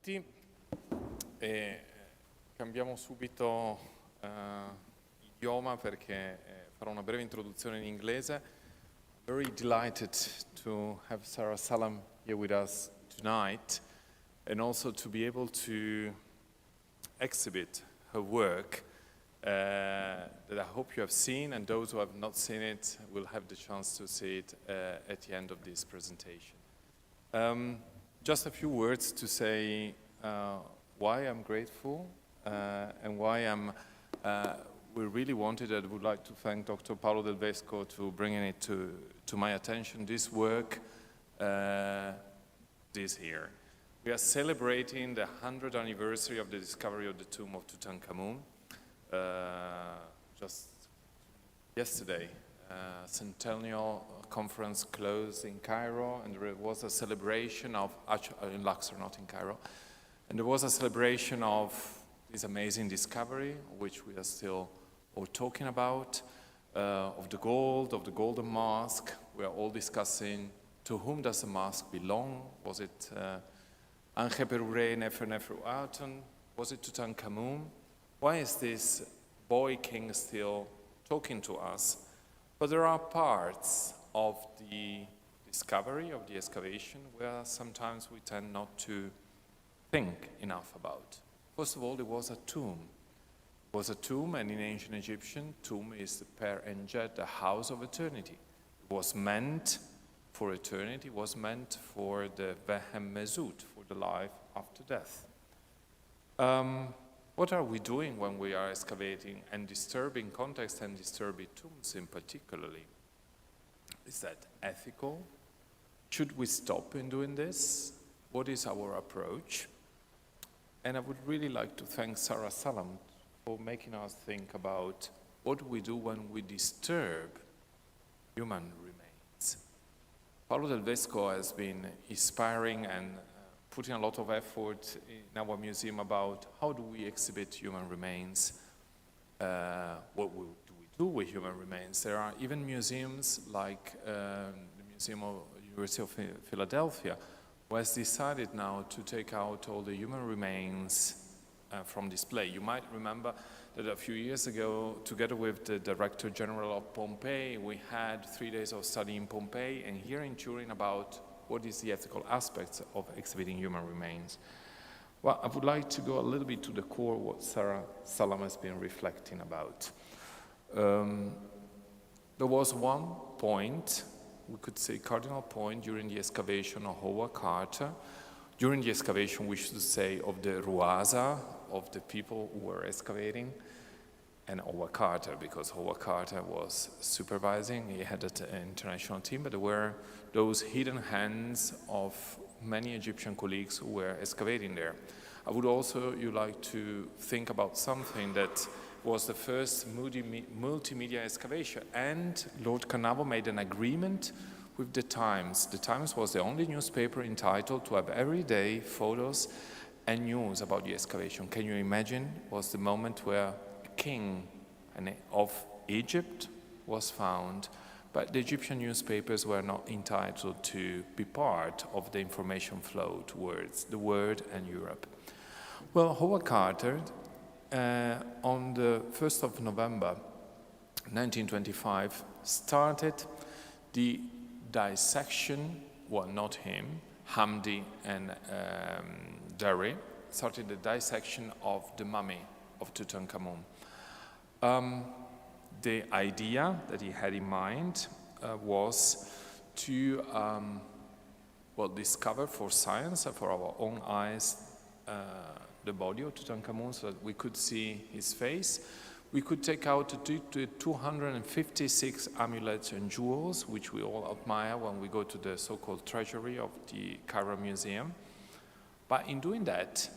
tutti e cambiamo subito idioma perché farò una breve introduzione in inglese. I'm very delighted to have Sara Sallam here with us tonight and also to be able to exhibit her work that I hope you have seen, and those who have not seen it will have the chance to see it at the end of this presentation. Just a few words to say why I'm grateful and why we really wanted and would like to thank Dr. Paolo Del Vesco to bringing it to my attention, this work this year. We are celebrating the 100th anniversary of the discovery of the tomb of Tutankhamun. Just yesterday, Centennial Conference closed in Cairo, and there was a celebration of, in Luxor, not in Cairo, and there was a celebration of this amazing discovery, which we are still all talking about, of the gold, of the golden mask. We are all discussing, to whom does the mask belong? Was it Anche Perure Neferneferu Aten? Was it Tutankhamun? Why is this boy king still talking to us? But there are parts of the discovery, of the excavation, where sometimes we tend not to think enough about. First of all, there was a tomb. It was a tomb, and in ancient Egyptian, tomb is the Per Enjet, the house of eternity. It was meant for eternity, it was meant for the Vehem Mezut, for the life after death. What are we doing when we are excavating and disturbing context and disturbing tombs in particularly? Is that ethical? Should we stop in doing this? What is our approach? And I would really like to thank Sara Sallam for making us think about what we do when we disturb human remains. Paolo Del Vesco has been inspiring and putting a lot of effort in our museum about how do we exhibit human remains, what do we do with human remains. There are even museums like the Museum of University of Philadelphia, who has decided now to take out all the human remains from display. You might remember that a few years ago, together with the Director General of Pompeii, we had 3 days of study in Pompeii and here in Turin about what is the ethical aspects of exhibiting human remains. Well, I would like to go a little bit to the core of what Sara Sallam has been reflecting about. There was one point, we could say cardinal point, during the excavation of Howard Carter. During the excavation, we should say, of the Ruasa, of the people who were excavating, and Howard Carter, because Howard Carter was supervising. He had an international team, but there were those hidden hands of many Egyptian colleagues who were excavating there. I would also like to think about something that was the first multimedia excavation, and Lord Carnarvon made an agreement with the Times. The Times was the only newspaper entitled to have every day photos and news about the excavation. Can you imagine? It was the moment where king of Egypt was found, but the Egyptian newspapers were not entitled to be part of the information flow towards the world and Europe. Well, Howard Carter, on the 1st of November 1925, started the dissection, well, not him, Hamdi and Derry, started the dissection of the mummy of Tutankhamun. The idea that he had in mind was to discover for science and for our own eyes the body of Tutankhamun so that we could see his face. We could take out 256 amulets and jewels, which we all admire when we go to the so-called treasury of the Cairo Museum. But in doing that,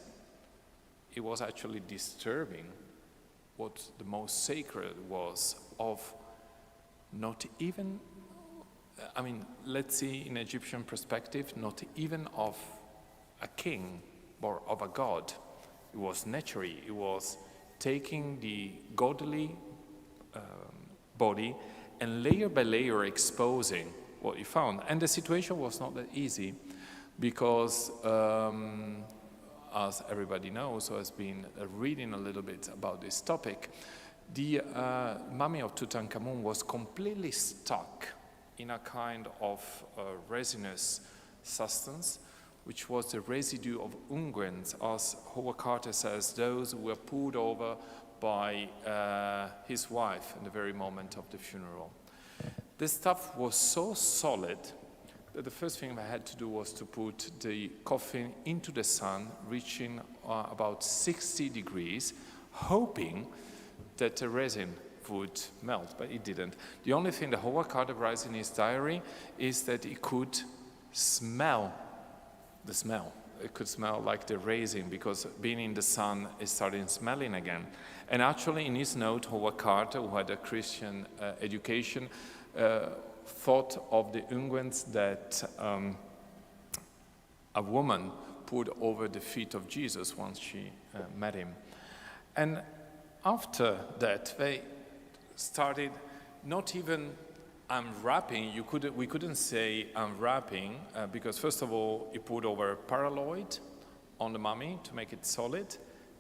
it was actually disturbing what the most sacred was of not even, let's see in Egyptian perspective, not even of a king or of a god. It was natural. It was taking the godly body and layer by layer exposing what he found. And the situation was not that easy because as everybody knows, or has been reading a little bit about this topic, the mummy of Tutankhamun was completely stuck in a kind of resinous substance, which was the residue of unguents, as Howard Carter says, those who were poured over by his wife in the very moment of the funeral. This stuff was so solid that the first thing I had to do was to put the coffin into the sun, reaching about 60 degrees, hoping that the resin would melt, but it didn't. The only thing that Howard Carter writes in his diary is that he could smell the smell. It could smell like the resin, because being in the sun, it started smelling again. And actually, in his note, Howard Carter, who had a Christian education, thought of the unguents that a woman poured over the feet of Jesus once she met him. And after that, they started not even unwrapping. We couldn't say unwrapping because first of all, he put over paraloid on the mummy to make it solid,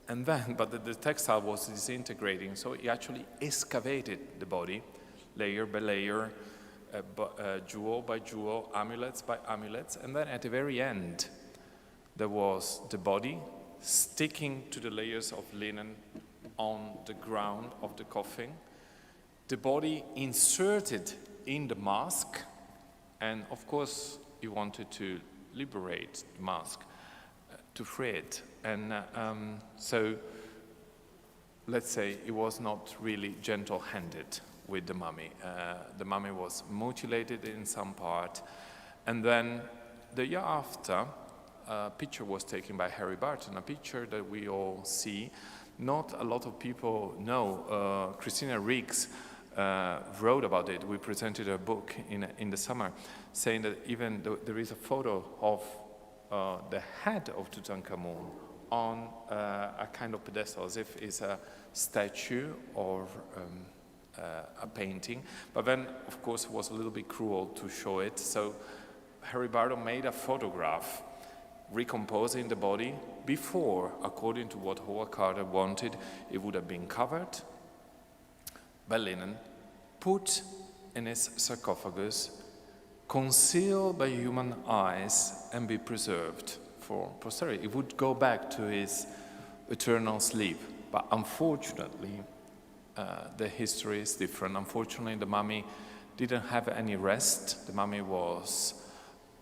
and then, but the textile was disintegrating, so he actually excavated the body, layer by layer, jewel by jewel, amulets by amulets, and then at the very end, there was the body sticking to the layers of linen on the ground of the coffin, the body inserted in the mask, and of course he wanted to liberate the mask, to free it. And so let's say he was not really gentle-handed with the mummy. The mummy was mutilated in some part, and then the year after, a picture was taken by Harry Barton, a picture that we all see. Not a lot of people know. Christina Riggs wrote about it. We presented a book in the summer, saying that even there is a photo of the head of Tutankhamun on a kind of pedestal, as if it's a statue or a painting. But then, of course, it was a little bit cruel to show it. So Harry Barton made a photograph recomposing the body before, according to what Howard Carter wanted, it would have been covered by linen, put in his sarcophagus, concealed by human eyes, and be preserved for posterity. It would go back to his eternal sleep. But unfortunately, the history is different. Unfortunately, the mummy didn't have any rest. The mummy was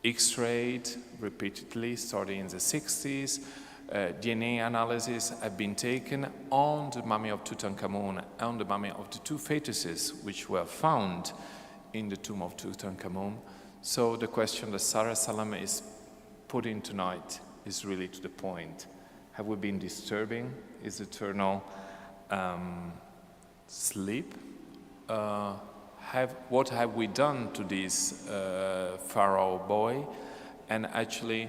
X-rayed repeatedly, starting in the 60s. DNA analysis have been taken on the mummy of Tutankhamun, on the mummy of the two fetuses which were found in the tomb of Tutankhamun. So the question that Sara Sallam is putting tonight is really to the point. Have we been disturbing his eternal sleep? What have we done to this Pharaoh boy? And actually,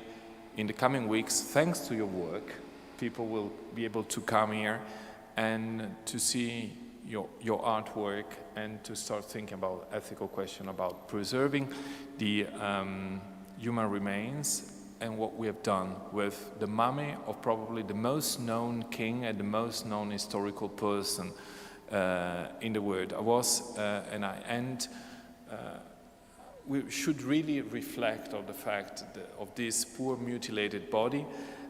in the coming weeks, thanks to your work, people will be able to come here and to see your artwork and to start thinking about ethical question about preserving the human remains and what we have done with the mummy of probably the most known king and the most known historical person in the world. We should really reflect on the fact of this poor mutilated body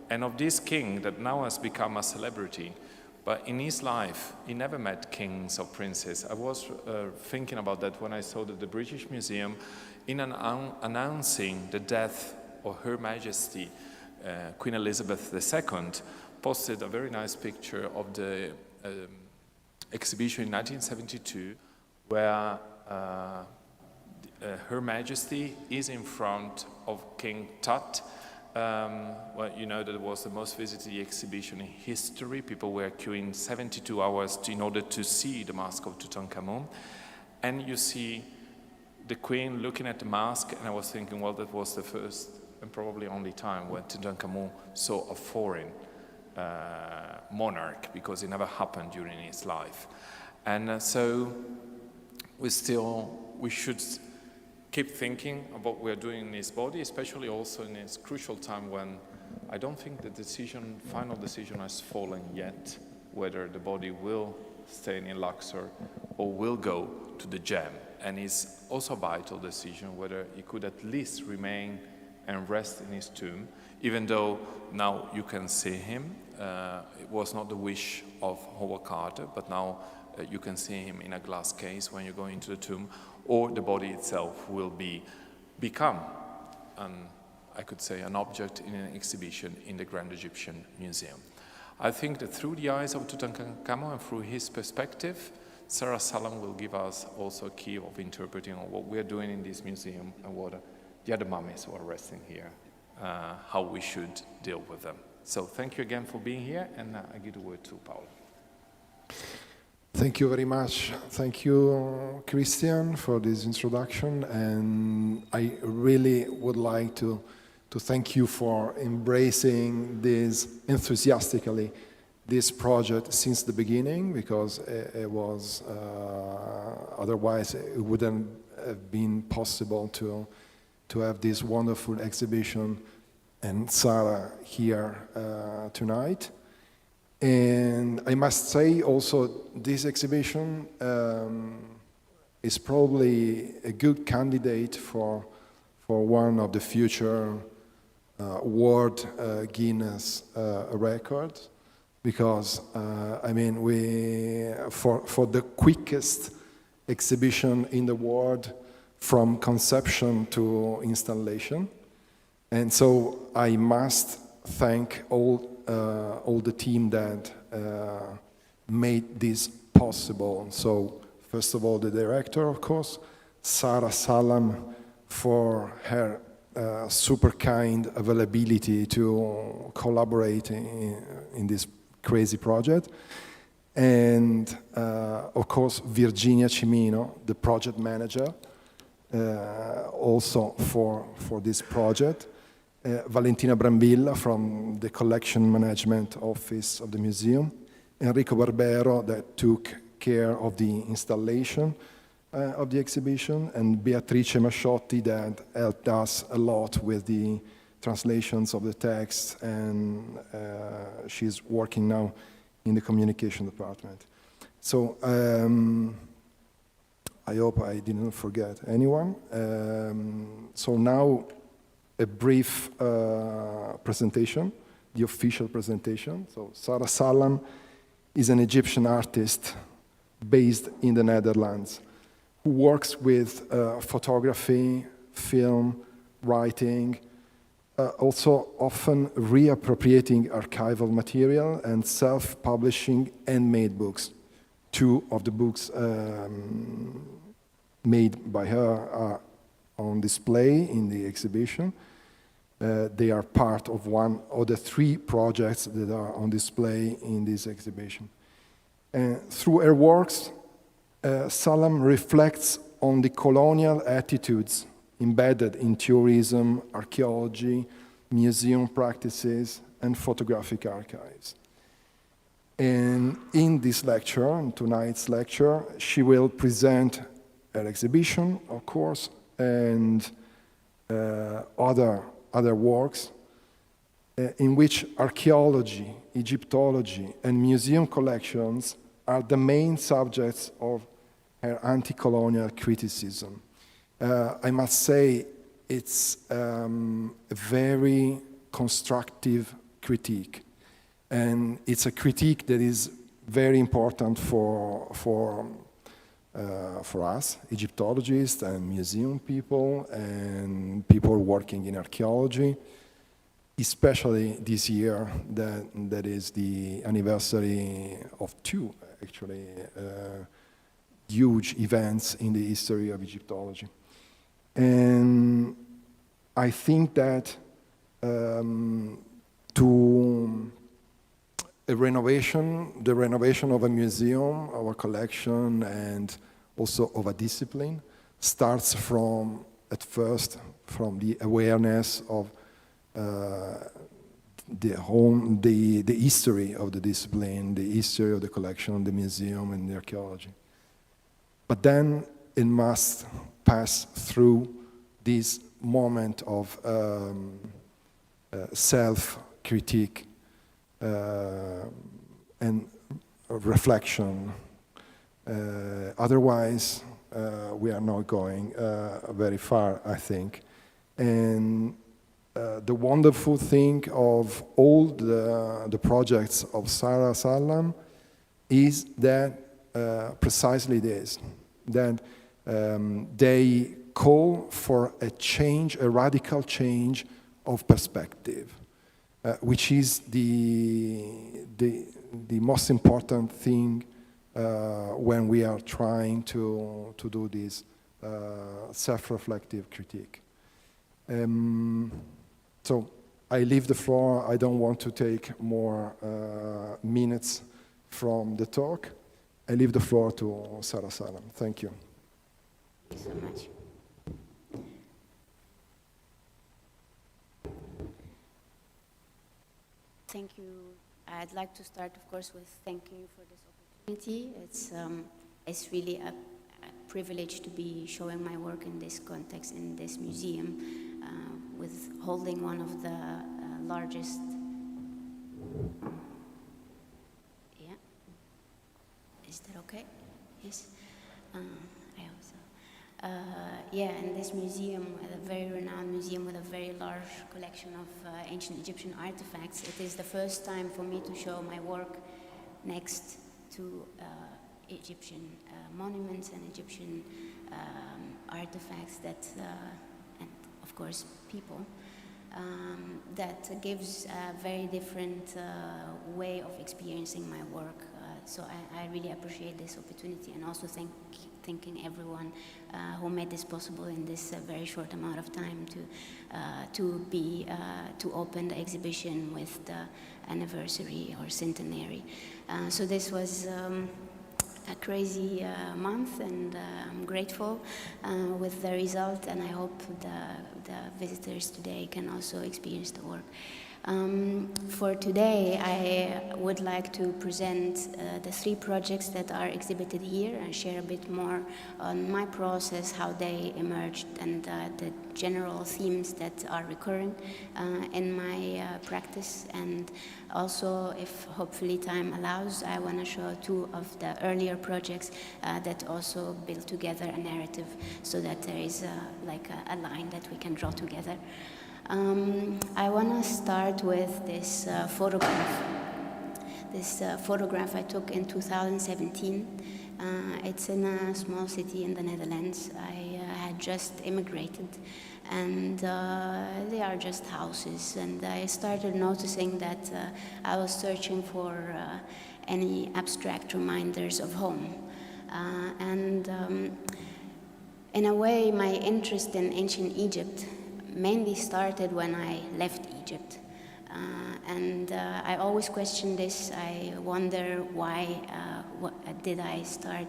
and of this king that now has become a celebrity. But in his life, he never met kings or princes. I was thinking about that when I saw that the British Museum, in announcing the death of Her Majesty, Queen Elizabeth II, posted a very nice picture of the exhibition in 1972, where Her Majesty is in front of King Tut. Well, you know that it was the most visited exhibition in history. People were queuing 72 hours in order to see the mask of Tutankhamun. And you see the Queen looking at the mask, and I was thinking, well, that was the first and probably only time when Tutankhamun saw a foreign monarch, because it never happened during his life. And so we should keep thinking about what we're doing in his body, especially also in this crucial time when I don't think the final decision has fallen yet, whether the body will stay in Luxor or will go to the gem. And it's also a vital decision whether he could at least remain and rest in his tomb, even though now you can see him. It was not the wish of Howard Carter, but now you can see him in a glass case when you go into the tomb, or the body itself will become, I could say, an object in an exhibition in the Grand Egyptian Museum. I think that through the eyes of Tutankhamun and through his perspective, Sara Sallam will give us also a key of interpreting what we're doing in this museum and what the other mummies who are resting here, how we should deal with them. So thank you again for being here, and I give the word to Paolo. Thank you very much. Thank you, Christian, for this introduction, and I really would like to thank you for embracing this enthusiastically, this project since the beginning, because it was, otherwise it wouldn't have been possible to have this wonderful exhibition and Sara here tonight. And I must say also this exhibition is probably a good candidate for one of the future World Guinness records, because I mean for the quickest exhibition in the world from conception to installation. And so I must thank all the team that made this possible. So first of all, the director, of course, Sara Sallam, for her super kind availability to collaborate in this crazy project. And of course, Virginia Cimino, the project manager, also for this project. Valentina Brambilla from the Collection Management Office of the museum. Enrico Barbero, that took care of the installation of the exhibition, and Beatrice Masciotti, that helped us a lot with the translations of the text, and she's working now in the communication department. So I hope I didn't forget anyone. So now a brief presentation, the official presentation. So Sara Sallam is an Egyptian artist based in the Netherlands who works with photography, film, writing, also often reappropriating archival material and self-publishing handmade books. Two of the books made by her are on display in the exhibition. They are part of one of the three projects that are on display in this exhibition. Through her works, Sallam reflects on the colonial attitudes embedded in tourism, archaeology, museum practices, and photographic archives. And in this lecture, in tonight's lecture, she will present her exhibition, of course, and other works in which archaeology, Egyptology, and museum collections are the main subjects of her anti-colonial criticism. I must say it's a very constructive critique, and it's a critique that is very important for us, Egyptologists and museum people and people working in archaeology, especially this year that is the anniversary of two, actually, huge events in the history of Egyptology. And I think that the renovation of a museum, of a collection, and also of a discipline starts from the awareness of the history of the discipline, the history of the collection, the museum, and the archaeology. But then it must pass through this moment of self-critique and reflection. Otherwise, we are not going very far, I think. And the wonderful thing of all the projects of Sara Sallam is that precisely this, that they call for a change, a radical change of perspective, which is the most important thing when we are trying to do this self-reflective critique. So I leave the floor. I don't want to take more minutes from the talk. I leave the floor to Sara Sallam. Thank you. Thank you so much. Thank you. I'd like to start, of course, with thanking you for this opportunity. It's really a privilege to be showing my work in this context, in this museum, with holding one of the largest. Yeah. Is that okay? Yes. I hope so. Yeah, in this museum, a very renowned museum with a very large collection of ancient Egyptian artifacts, it is the first time for me to show my work next to Egyptian monuments and Egyptian artifacts that, and of course people, that gives a very different way of experiencing my work. So I really appreciate this opportunity, and also thanking everyone who made this possible in this very short amount of time to open the exhibition with the anniversary or centenary. So this was a crazy month, and I'm grateful with the result, and I hope the visitors today can also experience the work. For today, I would like to present the 3 projects that are exhibited here and share a bit more on my process, how they emerged, and the general themes that are recurring in my practice. And also, if hopefully time allows, I want to show 2 of the earlier projects that also build together a narrative, so that there is like a line that we can draw together. I want to start with this photograph. This photograph I took in 2017. It's in a small city in the Netherlands. I had just immigrated, and they are just houses. And I started noticing that I was searching for any abstract reminders of home. In a way, my interest in ancient Egypt mainly started when I left Egypt. I always question this. I wonder why did I start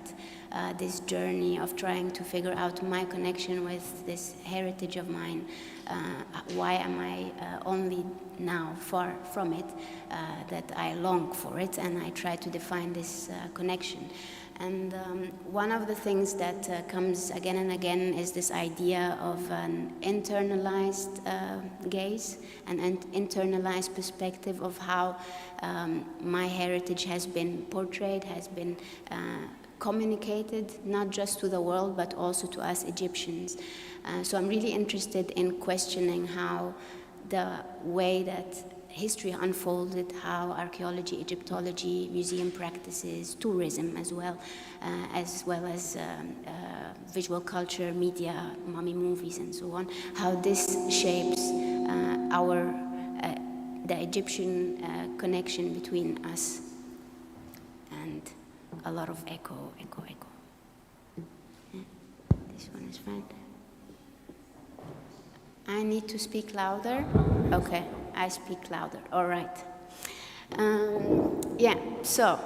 this journey of trying to figure out my connection with this heritage of mine. Why am I only now far from it that I long for it, and I try to define this connection. And one of the things that comes again and again is this idea of an internalized gaze, an internalized perspective of how my heritage has been portrayed, has been communicated, not just to the world, but also to us Egyptians. So I'm really interested in questioning how the way that history unfolded, how archaeology, Egyptology, museum practices, tourism as well as visual culture, media, mummy movies, and so on, how this shapes the Egyptian connection between us, and a lot of echo. Yeah, this one is fine. I need to speak louder? Okay, I speak louder, all right. Yeah, so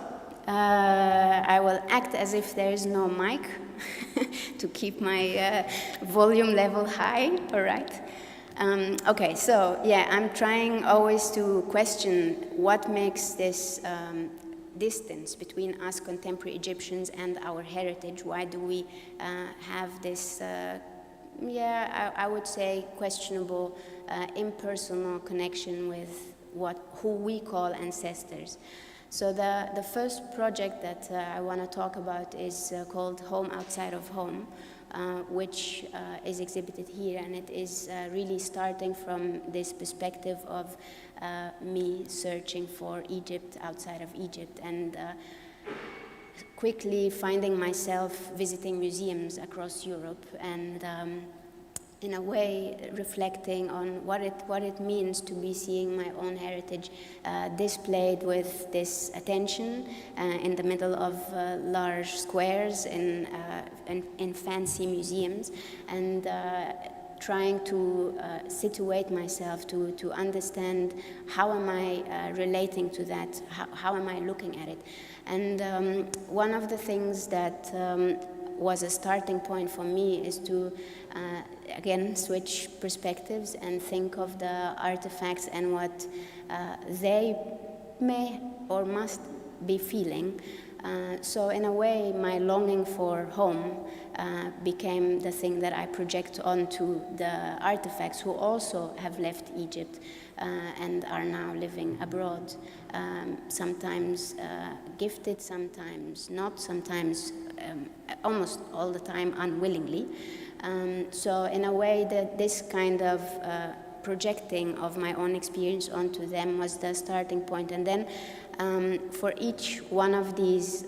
I will act as if there is no mic to keep my volume level high, all right? Okay, so yeah, I'm trying always to question what makes this distance between us contemporary Egyptians and our heritage. Why do we have this I would say questionable impersonal connection with who we call ancestors. So the first project that I want to talk about is called Home Outside of Home, which is exhibited here, and it is really starting from this perspective of me searching for Egypt outside of Egypt, and quickly finding myself visiting museums across Europe, and in a way reflecting on what it means to be seeing my own heritage displayed with this attention in the middle of large squares in fancy museums, and trying to situate myself to understand how am I relating to that, how am I looking at it. And one of the things that was a starting point for me is to again switch perspectives and think of the artifacts and what they may or must be feeling. So in a way, my longing for home became the thing that I project onto the artifacts who also have left Egypt and are now living abroad, sometimes gifted, sometimes not, sometimes almost all the time unwillingly. So in a way, that this kind of projecting of my own experience onto them was the starting point. And then for each one of these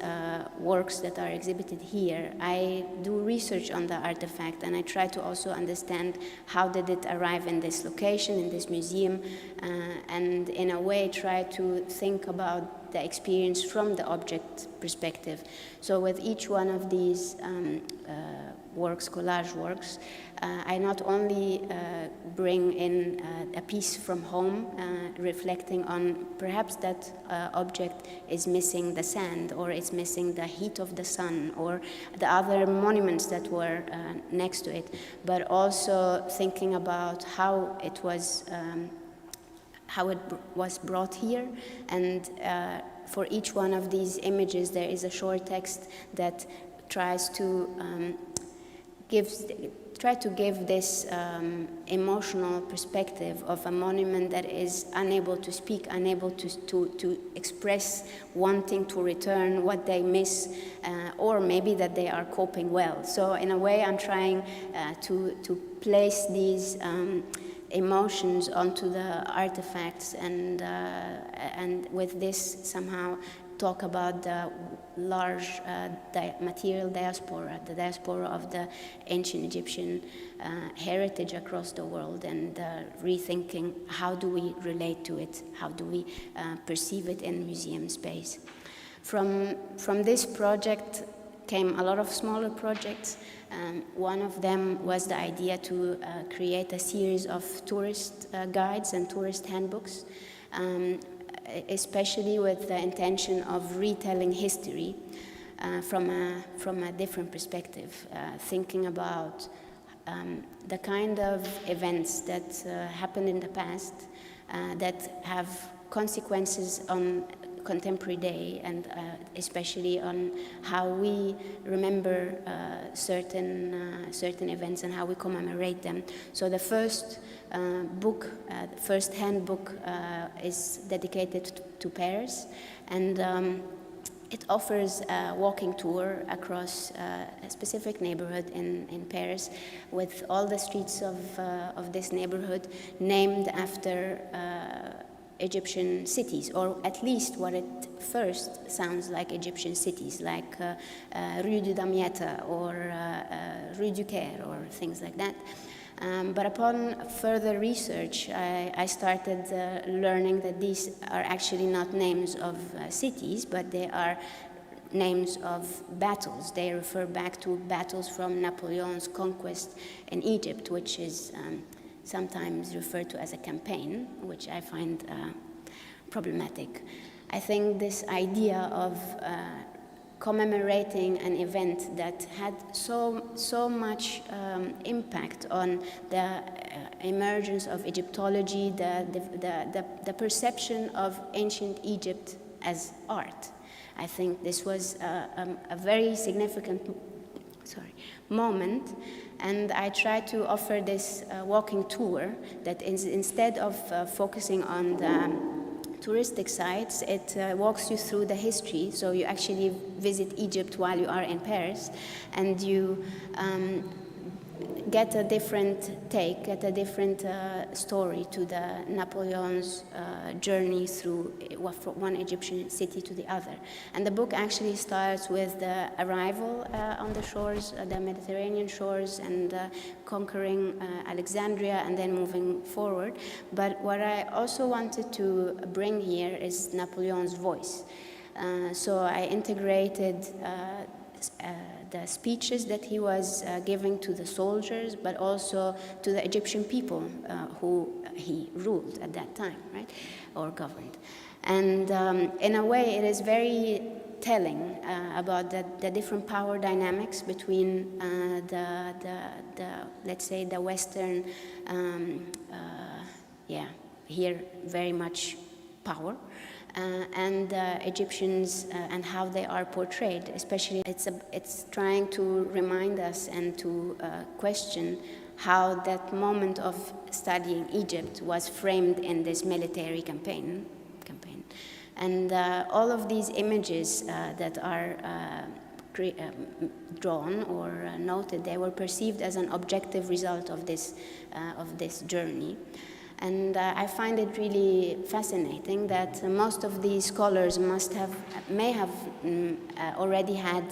works that are exhibited here, I do research on the artifact, and I try to also understand how did it arrive in this location, in this museum, and in a way try to think about the experience from the object perspective. So with each one of these works, collage works, I not only bring in a piece from home, reflecting on perhaps that object is missing the sand, or it's missing the heat of the sun, or the other monuments that were next to it, but also thinking about how it was brought here. And for each one of these images, there is a short text that tries to give this emotional perspective of a monument that is unable to speak, unable to express, wanting to return what they miss, or maybe that they are coping well. So in a way, I'm trying to place these emotions onto the artifacts, and with this somehow talk about the large material diaspora, the diaspora of the ancient Egyptian heritage across the world, and rethinking how do we relate to it, how do we perceive it in museum space. From this project came a lot of smaller projects. One of them was the idea to create a series of tourist guides and tourist handbooks, especially with the intention of retelling history from a different perspective, thinking about the kind of events that happened in the past that have consequences on contemporary day, and especially on how we remember certain events and how we commemorate them. So the first book, the first handbook, is dedicated to Paris, and it offers a walking tour across a specific neighborhood in Paris, with all the streets of this neighborhood named after Egyptian cities, or at least what it first sounds like Egyptian cities, like Rue de Damietta or Rue du Caire, or things like that. But upon further research, I started learning that these are actually not names of cities, but they are names of battles. They refer back to battles from Napoleon's conquest in Egypt, which is sometimes referred to as a campaign, which I find problematic. I think this idea of commemorating an event that had so much impact on the emergence of Egyptology, the perception of ancient Egypt as art. I think this was a very significant moment, and I try to offer this walking tour that is, instead of focusing on the touristic sites, it walks you through the history. So you actually visit Egypt while you are in Paris, and you get a different take, get a different story to the Napoleon's journey through one Egyptian city to the other. And the book actually starts with the arrival on the shores, the Mediterranean shores, and conquering Alexandria, and then moving forward. But what I also wanted to bring here is Napoleon's voice. So I integrated the speeches that he was giving to the soldiers, but also to the Egyptian people who he ruled at that time, right, or governed. And in a way, it is very telling about the different power dynamics between let's say, the Western, here very much power, and the Egyptians and how they are portrayed. Especially, it's trying to remind us and to question how that moment of studying Egypt was framed in this military campaign. And all of these images that are drawn or noted, they were perceived as an objective result of this journey. And I find it really fascinating that most of these scholars may have already had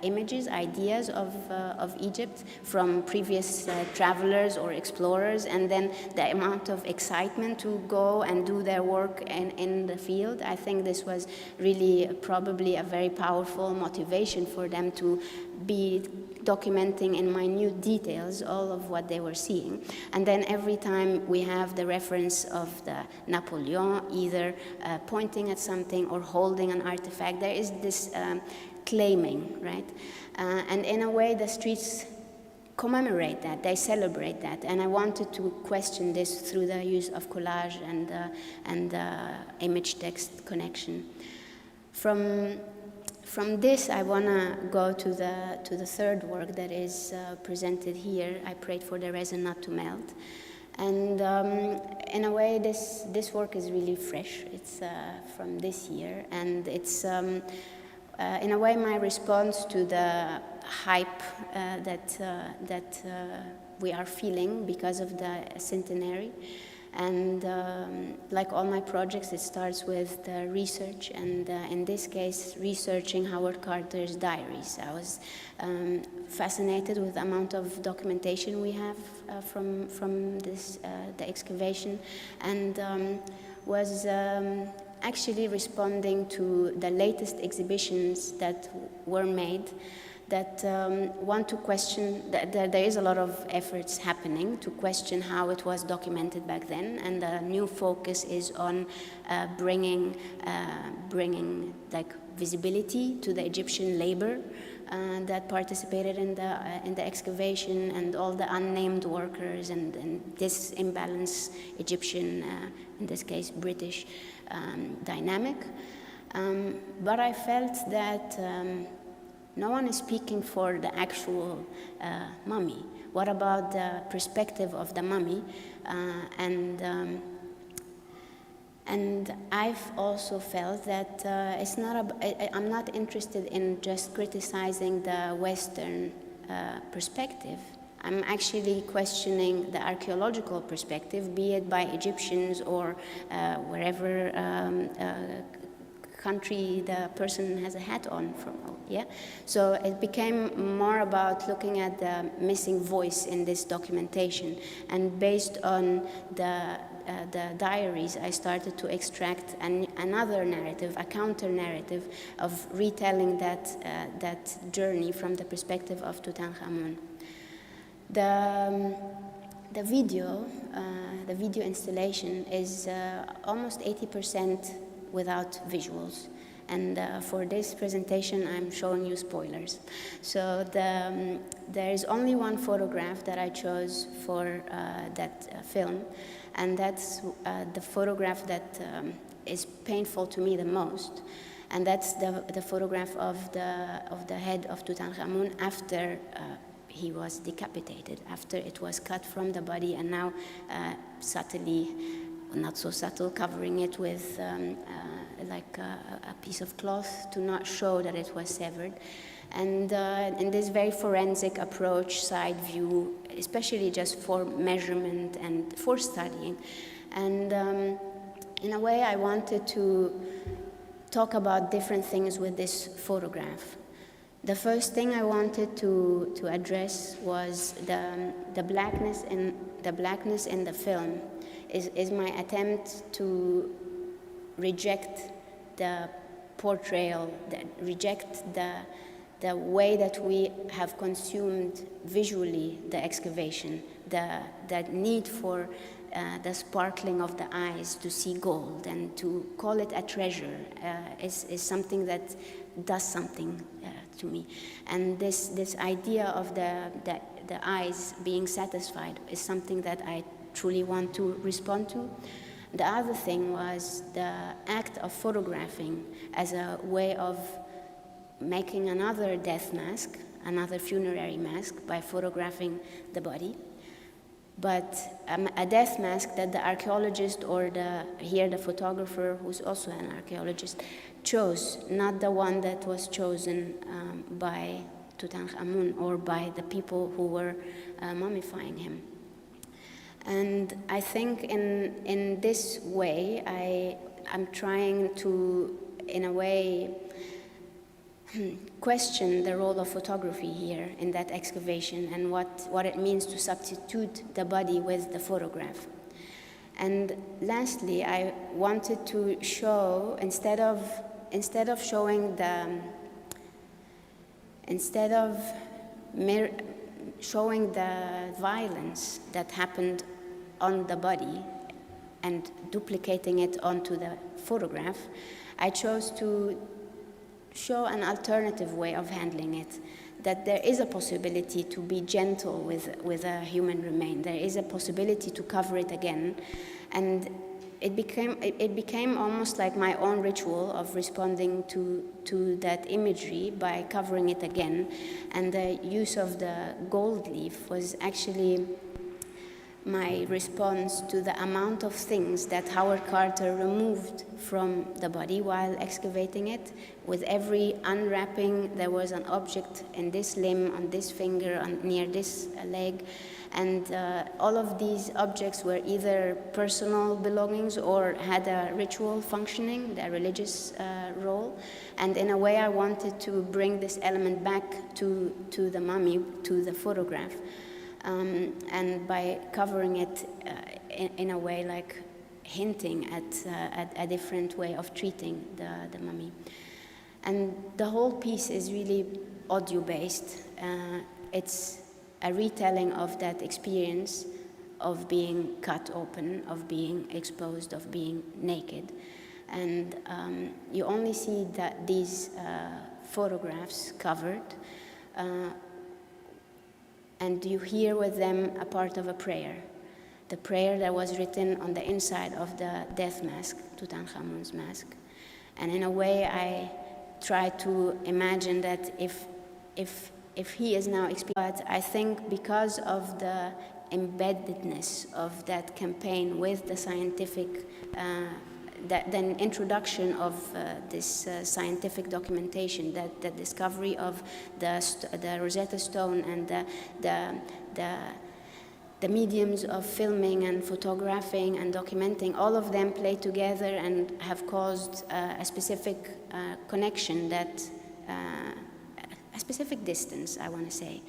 images, ideas of Egypt from previous travelers or explorers, and then the amount of excitement to go and do their work in the field. I think this was really probably a very powerful motivation for them to be documenting in minute details all of what they were seeing. And then every time we have the reference of the Napoleon, either pointing at something or holding an artifact, there is this claiming, right? And in a way, the streets commemorate that, they celebrate that. And I wanted to question this through the use of collage and image-text connection. From this, I want to go to the third work that is presented here. I prayed for the resin not to melt. And in a way, this work is really fresh. It's from this year. And it's, in a way, my response to the hype that we are feeling because of the centenary. And like all my projects, it starts with the research, and in this case, researching Howard Carter's diaries. I was fascinated with the amount of documentation we have from this, the excavation, and was actually responding to the latest exhibitions that were made that want to question, there is a lot of efforts happening to question how it was documented back then, and the new focus is on bringing like visibility to the Egyptian labor that participated in the excavation, and all the unnamed workers, and this imbalanced Egyptian, in this case British, dynamic. But I felt that no one is speaking for the actual mummy. What about the perspective of the mummy? And I've also felt that it's not. I'm not interested in just criticizing the Western perspective. I'm actually questioning the archaeological perspective, be it by Egyptians or wherever country the person has a hat on from, yeah? So it became more about looking at the missing voice in this documentation. And based on the diaries, I started to extract another narrative, a counter-narrative of retelling that journey from the perspective of Tutankhamun. The video installation is almost 80% without visuals. And for this presentation, I'm showing you spoilers. So there is only one photograph that I chose for that film, and that's the photograph that is painful to me the most. And that's the photograph of the head of Tutankhamun after he was decapitated, after it was cut from the body, and now subtly, not so subtle, covering it with like a piece of cloth to not show that it was severed. And in this very forensic approach, side view, especially just for measurement and for studying. And in a way, I wanted to talk about different things with this photograph. The first thing I wanted to address was the blackness in the film. Is my attempt to reject the portrayal, reject the way that we have consumed visually the excavation, the need for the sparkling of the eyes to see gold and to call it a treasure is something that does something to me. And this idea of the eyes being satisfied is something that I truly want to respond to. The other thing was the act of photographing as a way of making another death mask, another funerary mask, by photographing the body. But a death mask that the archaeologist or the photographer, who's also an archaeologist, chose, not the one that was chosen by Tutankhamun or by the people who were mummifying him. And I think in this way, I'm trying to, in a way, question the role of photography here in that excavation and what it means to substitute the body with the photograph. And lastly, I wanted to show, instead of showing showing the violence that happened on the body and duplicating it onto the photograph, I chose to show an alternative way of handling it, that there is a possibility to be gentle with a human remain. There is a possibility to cover it again. And it became almost like my own ritual of responding to that imagery by covering it again. And the use of the gold leaf was actually my response to the amount of things that Howard Carter removed from the body while excavating it. With every unwrapping, there was an object in this limb, on this finger, near this leg. And all of these objects were either personal belongings or had a ritual functioning, a religious role. And in a way, I wanted to bring this element back to the mummy, to the photograph. And by covering it in a way like hinting at a different way of treating the mummy. And the whole piece is really audio-based. It's a retelling of that experience of being cut open, of being exposed, of being naked. And you only see these photographs covered, and you hear with them a part of a prayer. The prayer that was written on the inside of the death mask, Tutankhamun's mask. And in a way, I try to imagine that if he is now experienced, I think because of the embeddedness of that campaign with the scientific, the introduction of this scientific documentation, the discovery of the Rosetta Stone and the mediums of filming and photographing and documenting, all of them play together and have caused a specific connection a specific distance, I want to say.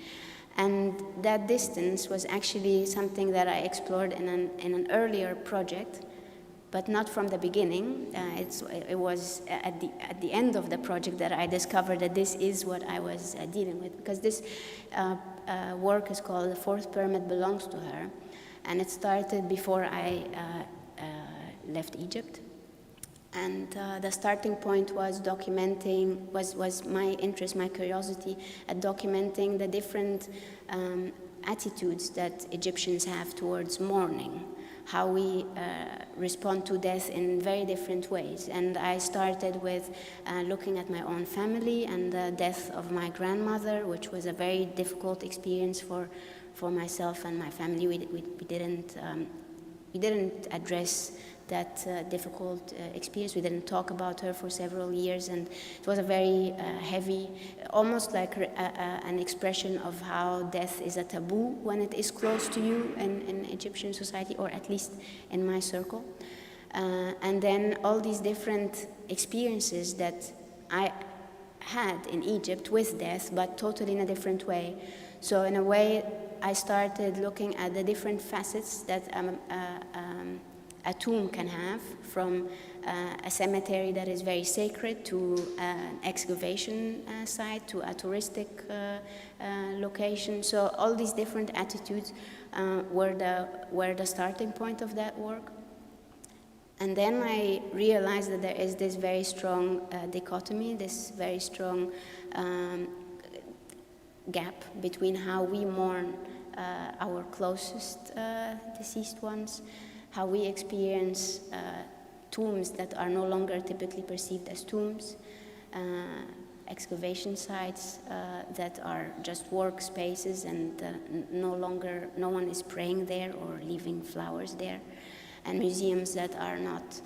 And that distance was actually something that I explored in an earlier project, but not from the beginning. It was at the end of the project that I discovered that this is what I was dealing with, because this work is called The Fourth Pyramid Belongs to Her, and it started before I left Egypt. And the starting point was documenting, was my interest, my curiosity at documenting the different attitudes that Egyptians have towards mourning, how we respond to death in very different ways. And I started with looking at my own family and the death of my grandmother, which was a very difficult experience for myself and my family. We didn't address that difficult experience. We didn't talk about her for several years, and it was a very heavy, almost like an expression of how death is a taboo when it is close to you in Egyptian society, or at least in my circle. And then all these different experiences that I had in Egypt with death, but totally in a different way. So in a way, I started looking at the different facets that a tomb can have, from a cemetery that is very sacred to an excavation site to a touristic location. So all these different attitudes were the starting point of that work. And then I realized that there is this very strong dichotomy, this very strong gap between how we mourn our closest deceased ones, how we experience tombs that are no longer typically perceived as tombs, excavation sites that are just workspaces and no one is praying there or leaving flowers there, and museums that are not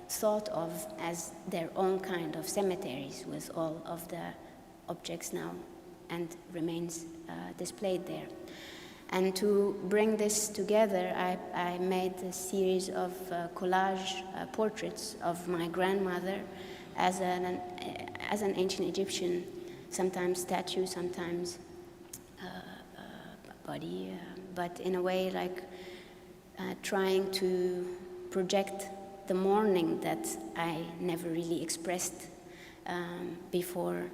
thought of as their own kind of cemeteries with all of the objects now and remains displayed there. And to bring this together, I made a series of collage portraits of my grandmother as an ancient Egyptian, sometimes statue, sometimes body, but in a way like trying to project the mourning that I never really expressed before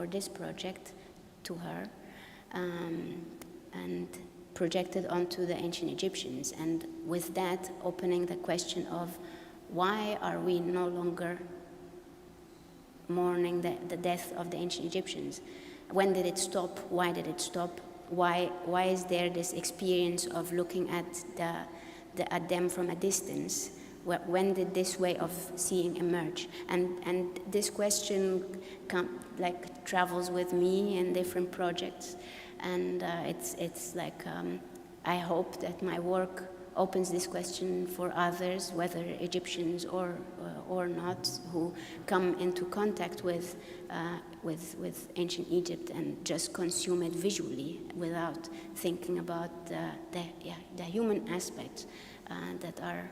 this project to her, and projected onto the ancient Egyptians, and with that opening the question of why are we no longer mourning the death of the ancient Egyptians? When did it stop? Why did it stop? Why is there this experience of looking at them from a distance? When did this way of seeing emerge? And this question travels with me in different projects. And it's like, I hope that my work opens this question for others, whether Egyptians or not, who come into contact with ancient Egypt and just consume it visually without thinking about the human aspects that are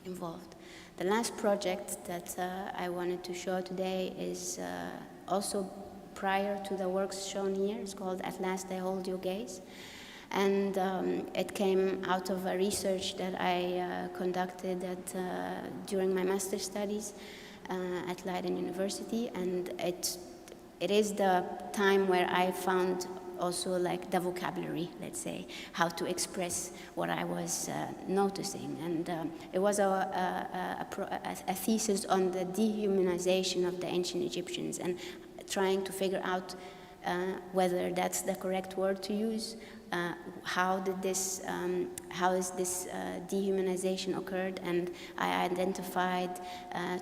involved. The last project that I wanted to show today is also prior to the works shown here. It's called At Last I Hold Your Gaze. And it came out of a research that I conducted during my master's studies at Leiden University. And it is the time where I found also like the vocabulary, let's say, how to express what I was noticing. And it was a thesis on the dehumanization of the ancient Egyptians, and trying to figure out whether that's the correct word to use. How is this dehumanization occurred? And I identified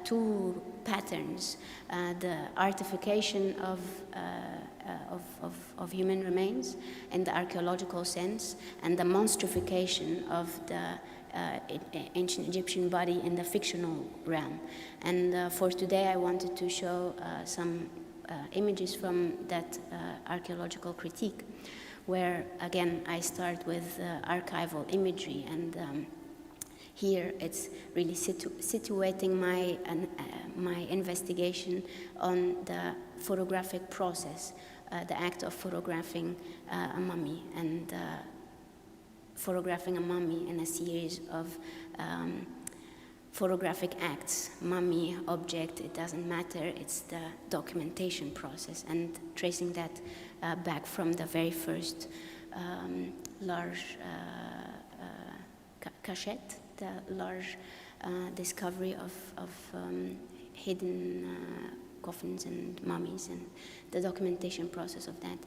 two patterns: the artification of human remains in the archaeological sense, and the monstrification of the ancient Egyptian body in the fictional realm. And for today, I wanted to show some images from that archaeological critique, where again I start with archival imagery, and here it's really situating my investigation on the photographic process, the act of photographing a mummy, and photographing a mummy in a series of photographic acts, mummy, object, it doesn't matter, it's the documentation process, and tracing that back from the very first large cachette, the large discovery of hidden coffins and mummies, and the documentation process of that.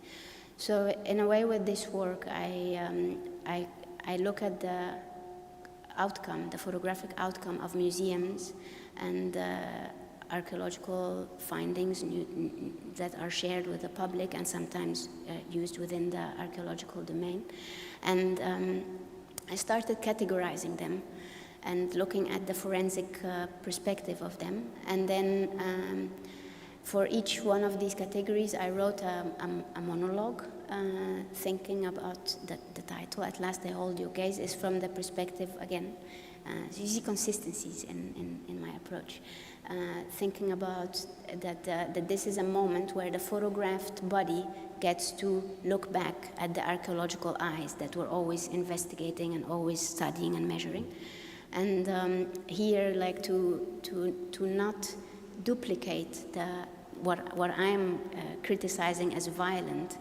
So in a way, with this work, I look at the outcome, the photographic outcome of museums and archaeological findings that are shared with the public and sometimes used within the archaeological domain. And I started categorizing them and looking at the forensic perspective of them. And then for each one of these categories, I wrote a monologue, thinking about the title, At Last I Hold Your Gaze, is from the perspective, again, so you see consistencies in my approach. Thinking about that this is a moment where the photographed body gets to look back at the archaeological eyes that were always investigating and always studying and measuring. And here, like to not duplicate what I'm criticizing as violent,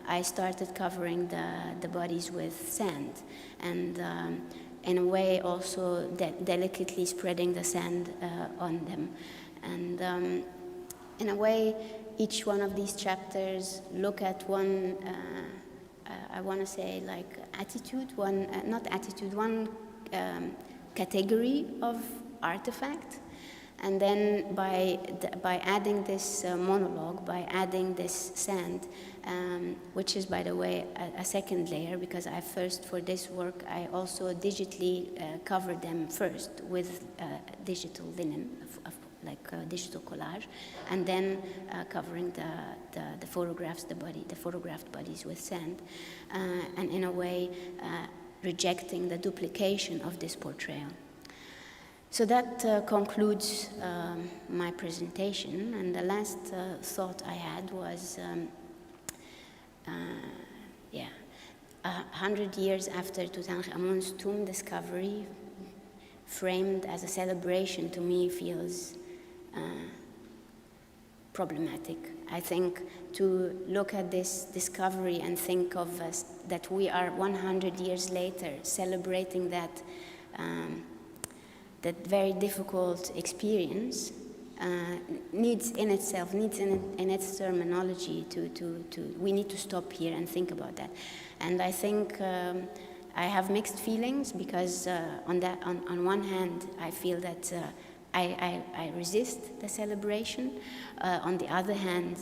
I started covering the bodies with sand, and in a way also delicately spreading the sand on them. And in a way, each one of these chapters look at one, I want to say like attitude, one category of artifact. And then by adding this monologue, by adding this sand, which is, by the way, a second layer, because I first, for this work, I also digitally covered them first with digital linen, like digital collage, and then covering the photographs, the photographed bodies with sand, and in a way rejecting the duplication of this portrayal. So that concludes my presentation, and the last thought I had was, 100 years after Tutankhamun's tomb discovery, framed as a celebration, to me feels problematic. I think to look at this discovery and think of us, that we are 100 years later celebrating that very difficult experience needs in its terminology we need to stop here and think about that. And I think I have mixed feelings, because on one hand I feel that I resist the celebration. On the other hand,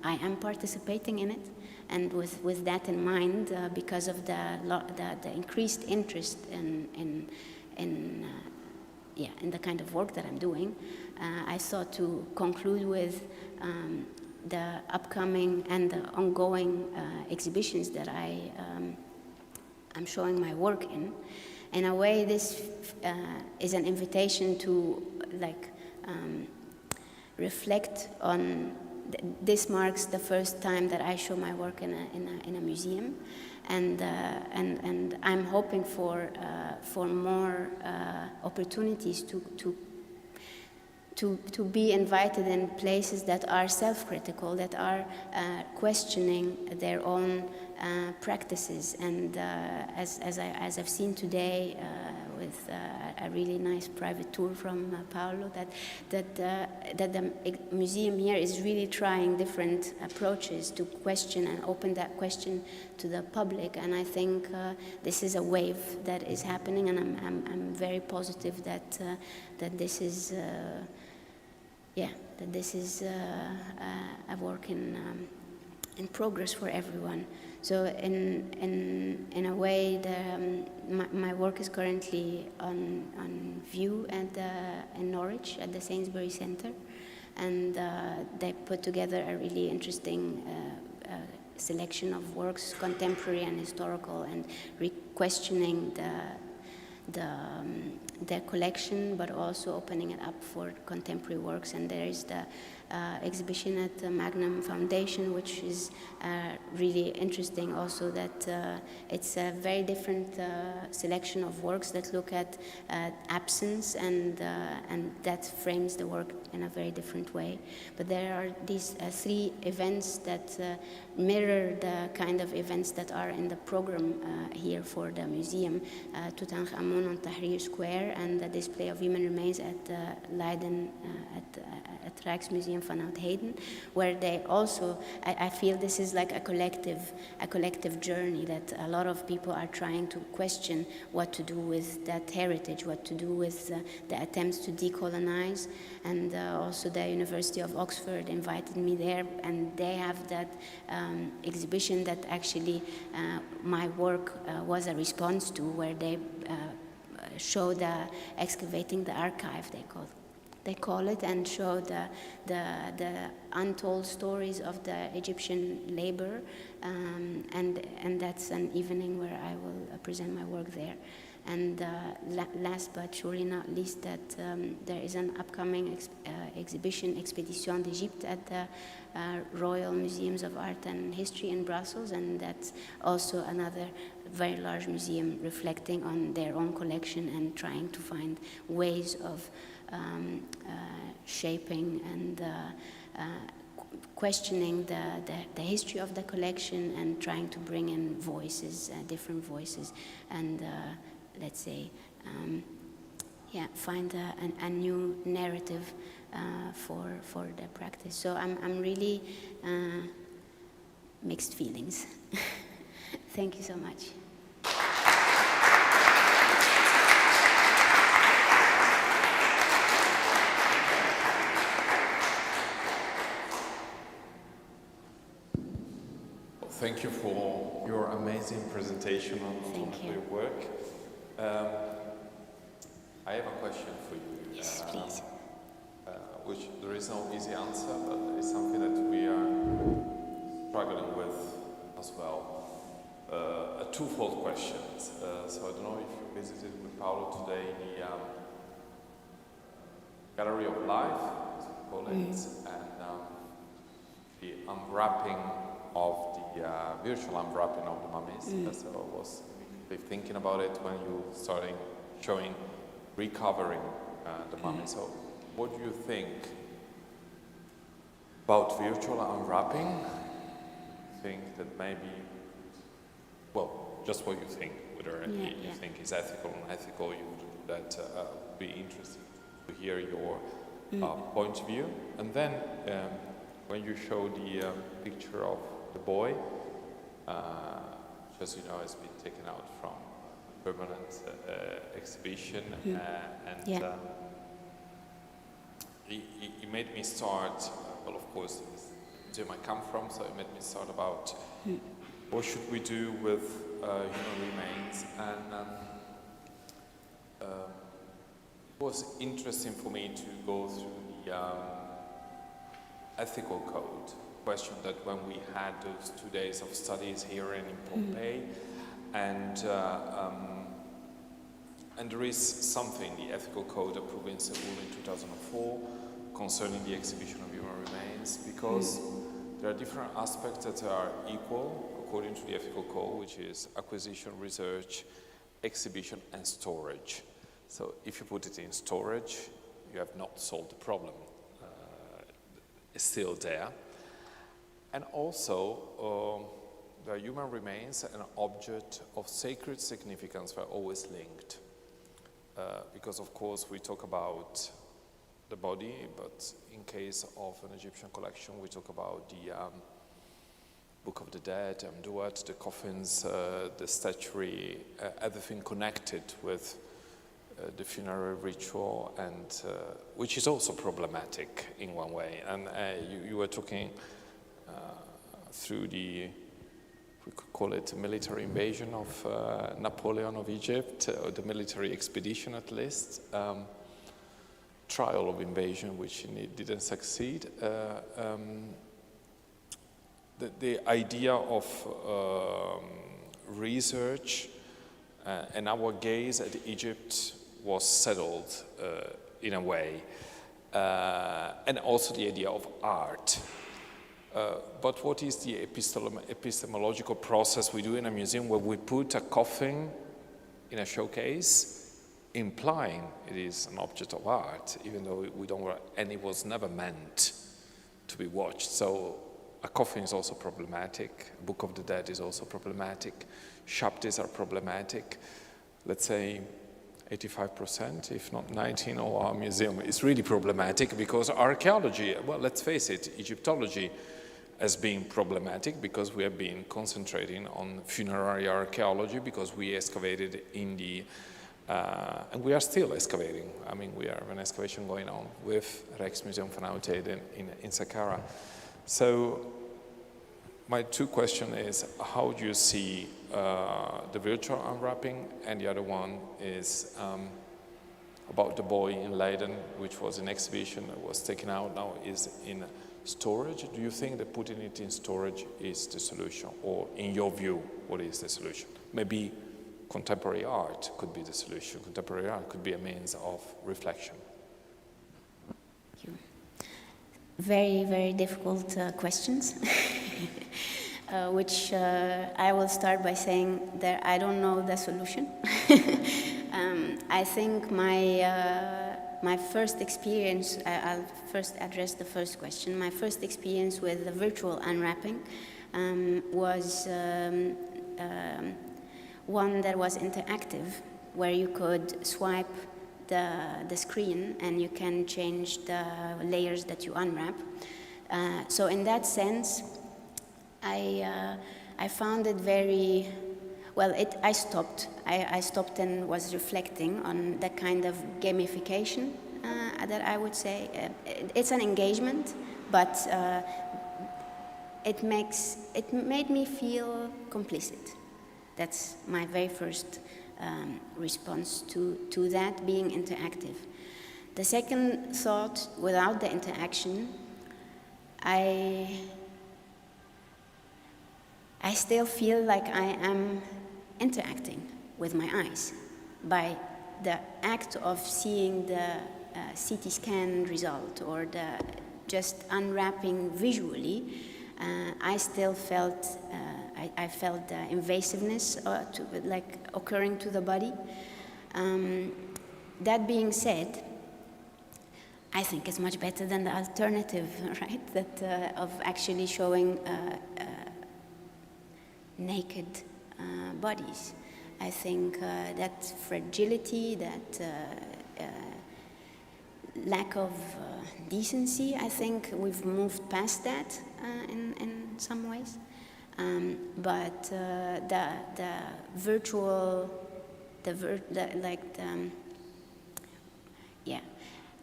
I am participating in it, and with that in mind, because of the increased interest in the kind of work that I'm doing, I thought to conclude with the upcoming and the ongoing exhibitions that I'm showing my work in. In a way, this is an invitation to reflect on. This marks the first time that I show my work in a museum, and I'm hoping for more opportunities to be invited in places that are self-critical, that are questioning their own practices. And as I've seen today with a really nice private tour from Paolo, that the museum here is really trying different approaches to question and open that question to the public. And I think this is a wave that is happening, and I'm very positive that this is that this is a work in progress for everyone. So in a way, my work is currently on view in Norwich at the Sainsbury Centre, and they put together a really interesting selection of works, contemporary and historical, and questioning their collection, but also opening it up for contemporary works. And there is the exhibition at the Magnum Foundation, which is really interesting also, that it's a very different selection of works that look at absence, and that frames the work in a very different way. But there are these three events that mirror the kind of events that are in the program here for the museum: Tutankhamun on Tahrir Square, and the display of human remains at Leiden at Rijksmuseum Museum van Oud-Heden, where they also, I feel this is like a collective journey, that a lot of people are trying to question what to do with that heritage, what to do with the attempts to decolonize. And also the University of Oxford invited me there, and they have that exhibition that actually my work was a response to, where they show the excavating the archive, they call it, and show the untold stories of the Egyptian labor, and that's an evening where I will present my work there. And last but surely not least, that there is an upcoming exhibition, Expedition d'Egypte, at the Royal Museums of Art and History in Brussels, and that's also another very large museum reflecting on their own collection and trying to find ways of shaping and questioning the history of the collection, and trying to bring in voices, different voices, and let's say, find a new narrative for the practice. So I'm really mixed feelings. Thank you so much. Thank you for your amazing presentation on your work. I have a question for you. Yes, please. Which there is no easy answer, but it's something that we are struggling with as well. A twofold question. So I don't know if you visited with Paolo today the Gallery of Life, as we call it, and the unwrapping of the virtual unwrapping of the mummies. So I was thinking about it when you started showing recovering the mummies. So what do you think about virtual unwrapping? You think that maybe, well, just what you think, whether you think is ethical or unethical, you would do that. Would be interesting to hear your point of view. And then when you show the picture of the boy, which, as you know, has been taken out from a permanent exhibition, and it made me start, well, of course, the museum I come from, so it made me start about what should we do with human remains, and it was interesting for me to go through the ethical code. Question that when we had those 2 days of studies here in Pompeii, and there is something, the ethical code approved in Seoul in 2004 concerning the exhibition of human remains, because there are different aspects that are equal according to the ethical code, which is acquisition, research, exhibition, and storage. So if you put it in storage, you have not solved the problem. It's still there. And also, the human remains and object of sacred significance were always linked. Because, of course, we talk about the body, but in case of an Egyptian collection, we talk about the Book of the Dead, Amduat, the coffins, the statuary, everything connected with the funeral ritual, and which is also problematic in one way. And you were talking through the, we could call it, military invasion of Napoleon of Egypt, or the military expedition at least, trial of invasion, which didn't succeed. The idea of research and our gaze at Egypt was settled in a way, and also the idea of art. But what is the epistemological process we do in a museum where we put a coffin in a showcase, implying it is an object of art, even though we don't, and it was never meant to be watched. So a coffin is also problematic, a Book of the Dead is also problematic, Shabtis are problematic. Let's say 85%, if not 19%, of our museum is really problematic because archaeology, well, let's face it, Egyptology has been problematic because we have been concentrating on funerary archaeology because we excavated in the, and we are still excavating. I mean, we have an excavation going on with Rijksmuseum van Oudheden in Saqqara. So my two questions is, how do you see the virtual unwrapping? And the other one is about the boy in Leiden, which was an exhibition that was taken out, now is in storage. Do you think that putting it in storage is the solution? Or in your view, what is the solution? Maybe contemporary art could be the solution. Contemporary art could be a means of reflection. Thank you. Very, very difficult questions. Which I will start by saying that I don't know the solution. I think my first experience, I'll first address the first question. My first experience with the virtual unwrapping was one that was interactive, where you could swipe the screen and you can change the layers that you unwrap. So in that sense, I found it very, well, I stopped. I stopped and was reflecting on that kind of gamification that I would say. It's an engagement, but it made me feel complicit. That's my very first response to that being interactive. The second thought, without the interaction, I still feel like I am interacting with my eyes. By the act of seeing the CT scan result or the just unwrapping visually, I still felt, I felt the invasiveness like occurring to the body. That being said, I think it's much better than the alternative, right? That of actually showing naked bodies. I think that fragility, that lack of decency, I think we've moved past that in some ways. But the virtual, yeah.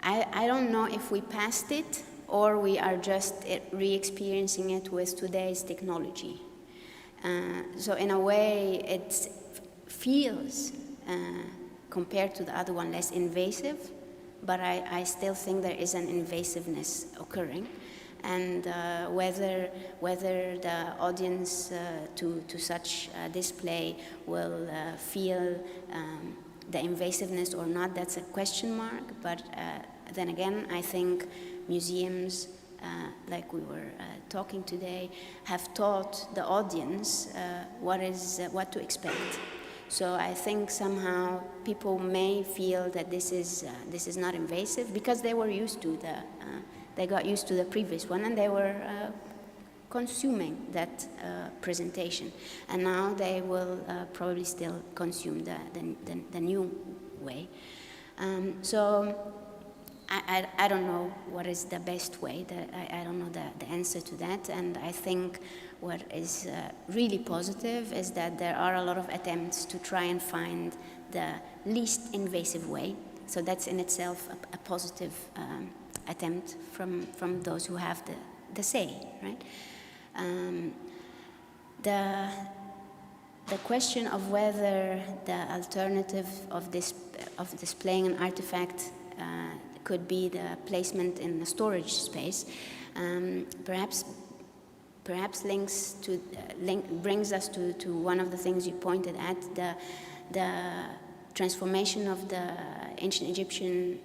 I don't know if we passed it or we are just re-experiencing it with today's technology. So in a way, it feels, compared to the other one, less invasive, but I still think there is an invasiveness occurring. And whether the audience to such display will feel the invasiveness or not, that's a question mark. But then again, I think museums, like we were talking today, have taught the audience what to expect. So I think somehow people may feel that this is not invasive because they were used to they got used to the previous one and they were consuming that presentation, and now they will probably still consume the new way. So I don't know what is the best way. I don't know the answer to that. And I think what is really positive is that there are a lot of attempts to try and find the least invasive way. So that's in itself a positive attempt from those who have the say, right? The question of whether the alternative of displaying an artifact could be the placement in a storage space, perhaps brings us to one of the things you pointed at, the transformation of the ancient Egyptian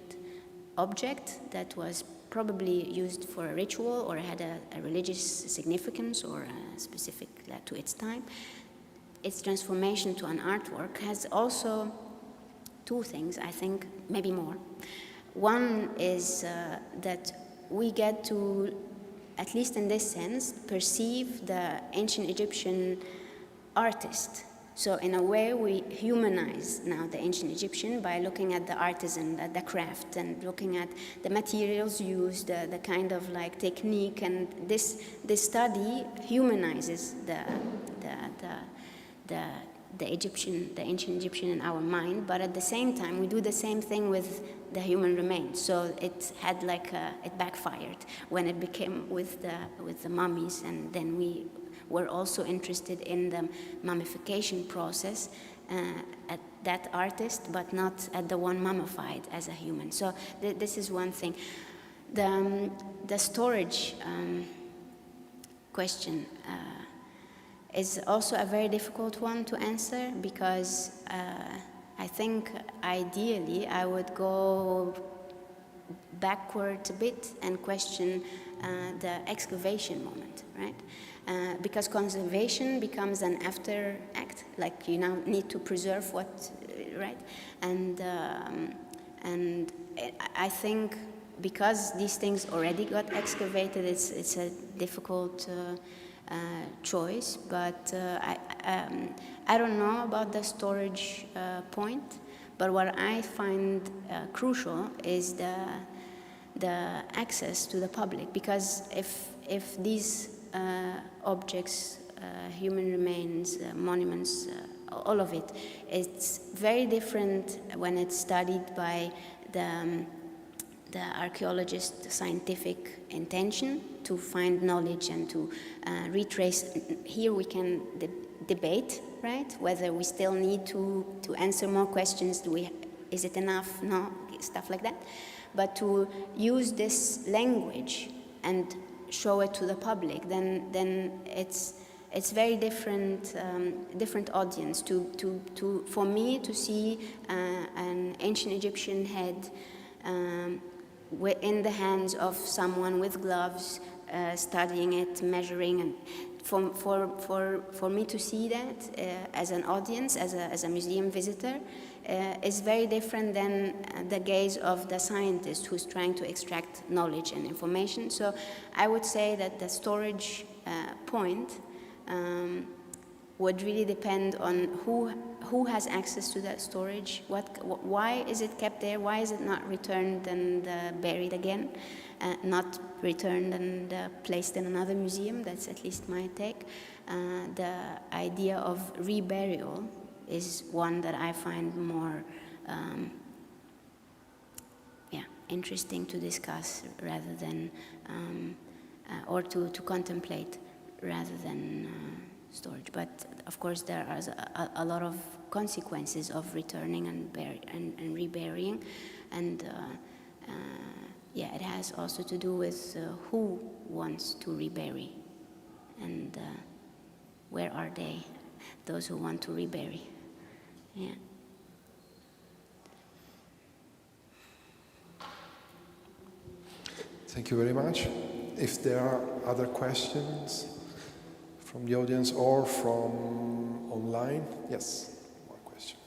object that was probably used for a ritual or had a religious significance or a specific to its time. Its transformation to an artwork has also two things, I think, maybe more. One is that we get to, at least in this sense, perceive the ancient Egyptian artist So in a way, we humanize now the ancient Egyptian by looking at the artisan, the craft, and looking at the materials used, the kind of like technique, and this study humanizes the ancient Egyptian in our mind. But at the same time, we do the same thing with the human remains. So it had like it backfired when it became with the mummies, and then we were also interested in the mummification process at that artist, but not at the one mummified as a human. So this is one thing. The storage question is also a very difficult one to answer, because I think ideally I would go backward a bit and question the excavation moment, right? Because conservation becomes an after act, like you now need to preserve what, right? And I think because these things already got excavated, it's a difficult choice. But I don't know about the storage point. But what I find crucial is the access to the public, because if these objects, human remains, monuments, all of it, it's very different when it's studied by the archaeologist scientific intention to find knowledge and to retrace. Here we can debate, right, whether we still need to answer more questions. Is it enough? No, stuff like that. But to use this language and show it to the public, then it's very different audience for me to see an ancient Egyptian head in the hands of someone with gloves, studying it, measuring, and for me to see that as an audience, as a museum visitor, is very different than the gaze of the scientist who's trying to extract knowledge and information. So I would say that the storage point would really depend on who has access to that storage, why is it kept there, why is it not returned and buried again, not returned and placed in another museum. That's at least my take. The idea of reburial is one that I find more interesting to discuss rather than or to contemplate rather than storage. But of course there are a lot of consequences of returning and reburying, and it has also to do with who wants to rebury and where are they, those who want to rebury. Yeah. Thank you very much. If there are other questions from the audience or from online, yes, one question.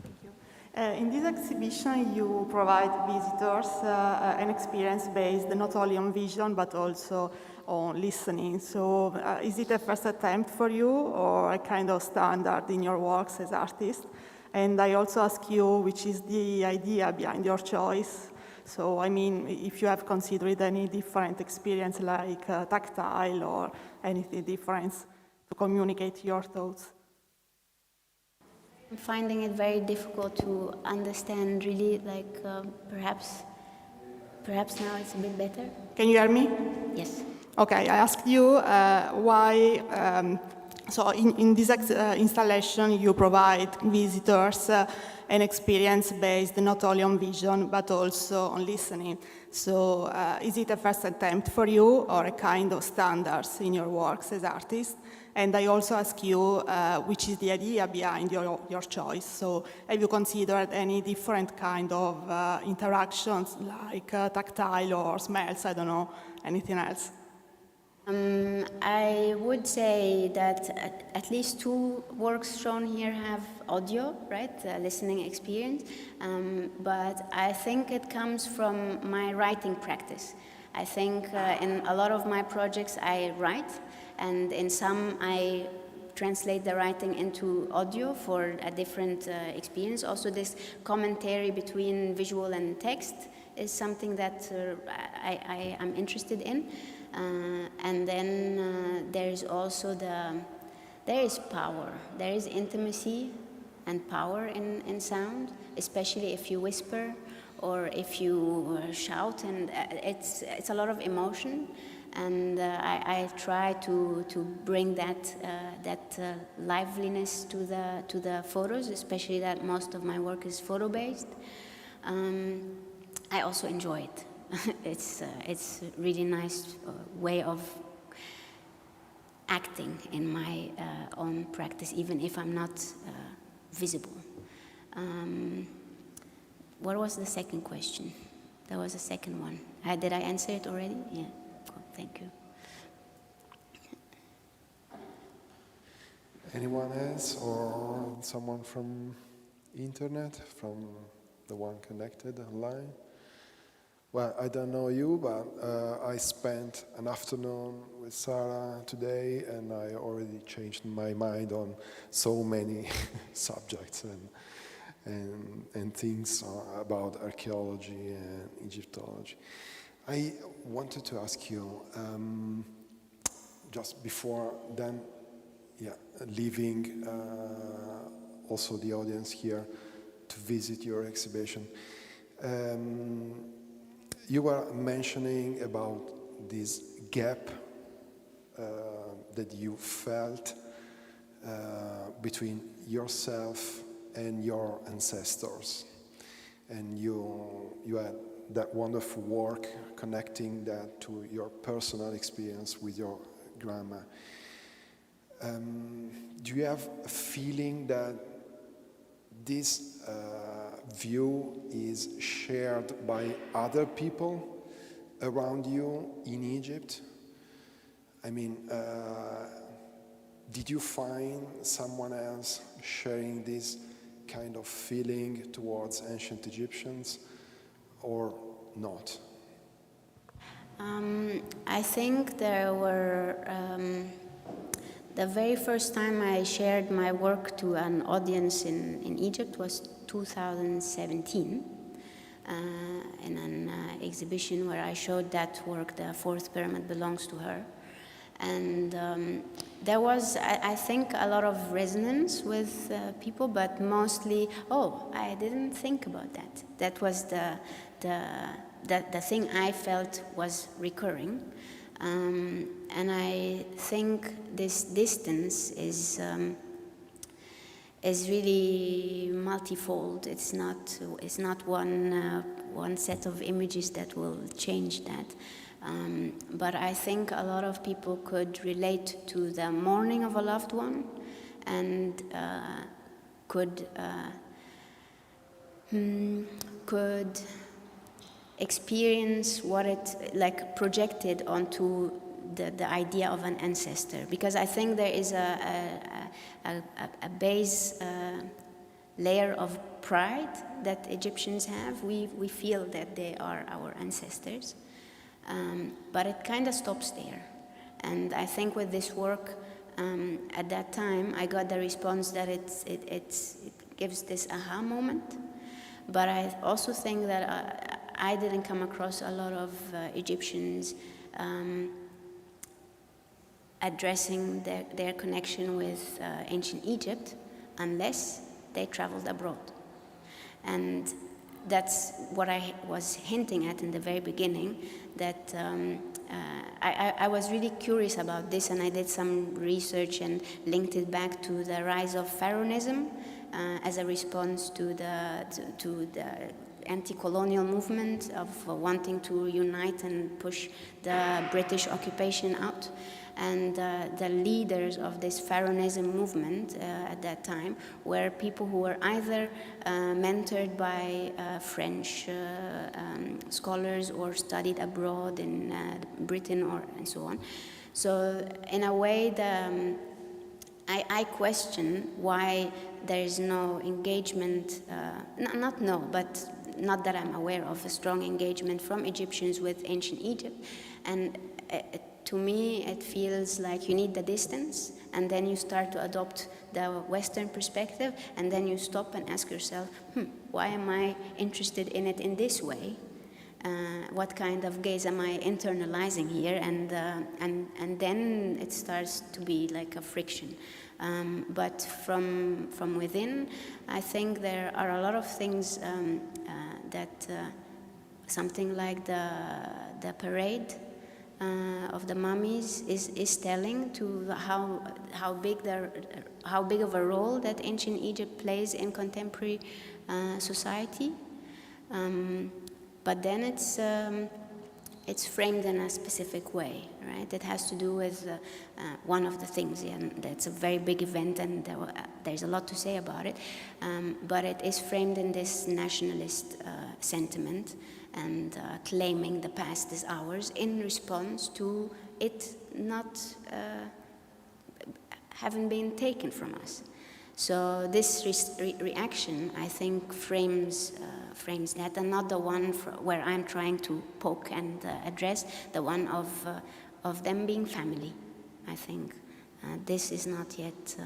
Thank you. In this exhibition, you provide visitors an experience based not only on vision but also on listening. So is it a first attempt for you or a kind of standard in your works as artist? And I also ask you, which is the idea behind your choice? So, I mean, if you have considered any different experience like tactile or anything different to communicate your thoughts. I'm finding it very difficult to understand really, like perhaps now it's a bit better. Can you hear me? Yes. Okay, I asked you why, so in this installation you provide visitors an experience based not only on vision but also on listening. So is it a first attempt for you or a kind of standards in your works as artist? And I also ask you which is the idea behind your choice. So have you considered any different kind of interactions like tactile or smells, I don't know, anything else? I would say that at least two works shown here have audio, right, listening experience, but I think it comes from my writing practice. I think in a lot of my projects I write, and in some I translate the writing into audio for a different experience. Also, this commentary between visual and text is something that I am interested in. And then there's also there is power, there is intimacy and power in sound, especially if you whisper or if you shout, and it's a lot of emotion. And I try to bring that liveliness to the photos, especially that most of my work is photo based. I also enjoy it. It's a really nice way of acting in my own practice, even if I'm not visible. What was the second question? There was a second one. Did I answer it already? Yeah. Cool. Thank you. Anyone else, or someone from internet, from the one connected online? Well, I don't know you, but I spent an afternoon with Sara today, and I already changed my mind on so many subjects and things about archaeology and Egyptology. I wanted to ask you, just before then, leaving also the audience here to visit your exhibition. You were mentioning about this gap that you felt between yourself and your ancestors, and you had that wonderful work connecting that to your personal experience with your grandma. Do you have a feeling that this view is shared by other people around you in Egypt? I mean, did you find someone else sharing this kind of feeling towards ancient Egyptians, or not? I think there were, the very first time I shared my work to an audience in Egypt was 2017, in an exhibition where I showed that work, The Fourth Pyramid Belongs to Her. And there was, I think, a lot of resonance with people, but mostly, oh, I didn't think about that. That was the thing I felt was recurring. And I think this distance is really multifold. It's not one set of images that will change that. But I think a lot of people could relate to the mourning of a loved one, and could experience what it like projected onto the idea of an ancestor. Because I think there is a base layer of pride that Egyptians have. We feel that they are our ancestors. But it kind of stops there. And I think with this work, at that time, I got the response that it gives this aha moment. But I also think that I didn't come across a lot of Egyptians addressing their connection with ancient Egypt unless they traveled abroad. And that's what I was hinting at in the very beginning, that I was really curious about this, and I did some research and linked it back to the rise of Pharaonism as a response to the anti-colonial movement of wanting to unite and push the British occupation out. And the leaders of this Pharaonism movement at that time were people who were either mentored by French scholars or studied abroad in Britain and so on. So in a way, I question why there is no engagement, but not that I'm aware of, a strong engagement from Egyptians with ancient Egypt. And to me, it feels like you need the distance, and then you start to adopt the Western perspective, and then you stop and ask yourself, why am I interested in it in this way? What kind of gaze am I internalizing here? And then it starts to be like a friction. But from within, I think there are a lot of things that something like the parade of the mummies is telling to how big of a role that ancient Egypt plays in contemporary society. But then it's framed in a specific way, right? It has to do with one of the things, and that's a very big event, and there's a lot to say about it. But it is framed in this nationalist sentiment and claiming the past is ours in response to it not having been taken from us. So this reaction, I think, frames that, and not the one where I'm trying to poke and address, the one of them being family. I think this is not yet,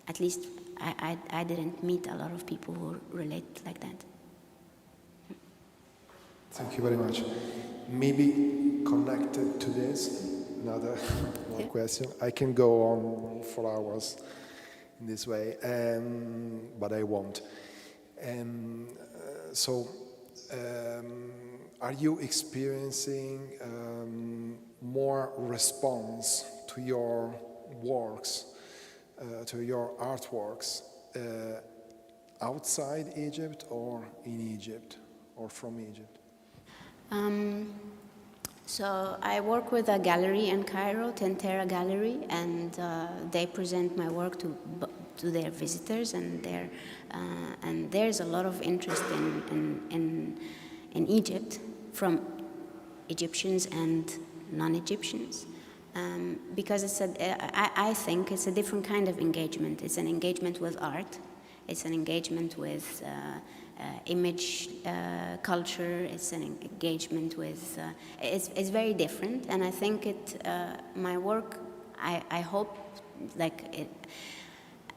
at least I didn't meet a lot of people who relate like that. Thank you very much. Maybe connected to this, another one question. I can go on for hours in this way, but I won't. So, are you experiencing more response to your works, to your artworks, outside Egypt or in Egypt or from Egypt? So I work with a gallery in Cairo, Tentera Gallery, and they present my work to their visitors, and there's a lot of interest in Egypt from Egyptians and non-Egyptians, because I think it's a different kind of engagement. It's an engagement with art. It's an engagement with image culture. It's an engagement with. It's very different, and I think my work. I hope,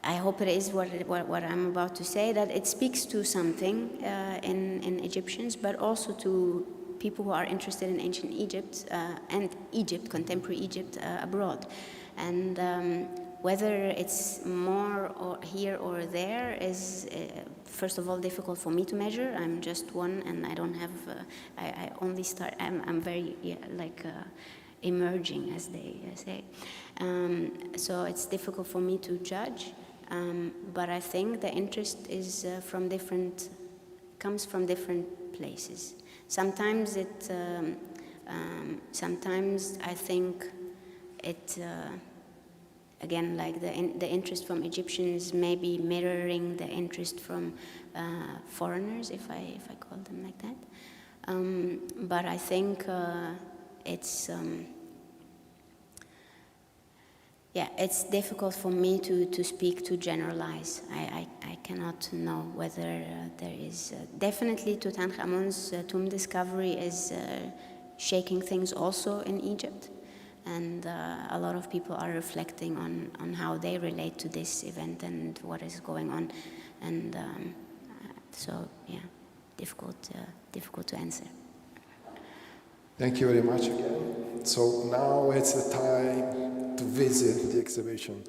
I hope it is what I'm about to say. That it speaks to something in Egyptians, but also to people who are interested in ancient Egypt and Egypt, contemporary Egypt abroad, and. Whether it's more or here or there is, first of all, difficult for me to measure. I'm just one, and I don't have. I only start. I'm very emerging, as they say. So it's difficult for me to judge. But I think the interest is comes from different places. Sometimes sometimes I think it. Again, like the interest from Egyptians may be mirroring the interest from foreigners, if I call them like that. But I think it's difficult for me to speak, to generalize. I cannot know whether there is definitely Tutankhamun's tomb discovery is shaking things also in Egypt. And a lot of people are reflecting on how they relate to this event and what is going on, and so difficult to answer. Thank you very much again. So now it's the time to visit the exhibition,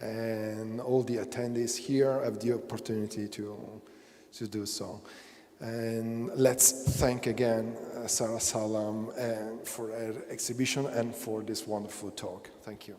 and all the attendees here have the opportunity to do so. And let's thank again Sara Sallam for her exhibition and for this wonderful talk. Thank you.